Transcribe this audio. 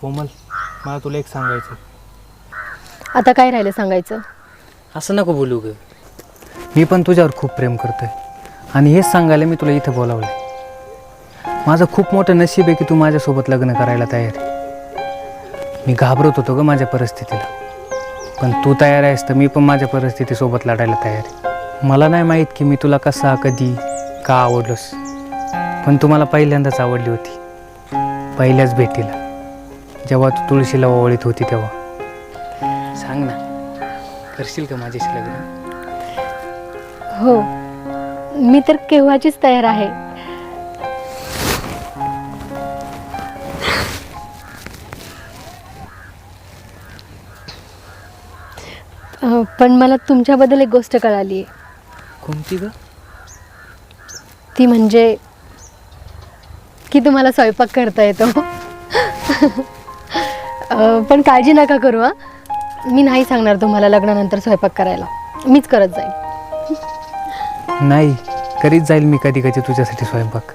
कोमल, मला तुला एक सांगायचं. आता काय राहिलं सांगायचं? असं नको बोलू ग. मी पण तुझ्यावर खूप प्रेम करतोय आणि हेच सांगायला मी तुला इथं बोलावलं. माझं खूप मोठं नशीब आहे की तू माझ्यासोबत लग्न करायला तयार आहे. मी घाबरत होतो ग माझ्या परिस्थितीला, पण तू तयार आहेस तर मी पण माझ्या परिस्थितीसोबत लढायला तयार आहे. मला नाही माहीत की मी तुला कसा, कधी, का आवडलोस, पण तू मला पहिल्यांदाच आवडली होती, पहिल्याच भेटीला, जेव्हा तू तुळशीला ओवाळीत होती तेव्हा. सांग ना, करशील का माझ्याशी लग्न? हो, मी तर केव्हाचीच तयार आहे. पण मला तुमच्याबद्दल एक गोष्ट कळाली आहे. कोणती ग? ती म्हणजे की तुम्हाला स्वयंपाक करता येतो. पण काळजी नका करू हां, मी नाही सांगणार तुम्हाला लग्नानंतर स्वयंपाक करायला, मीच करत जाईन. नाही, करीत जाईल मी कधी कधी तुझ्यासाठी स्वयंपाक.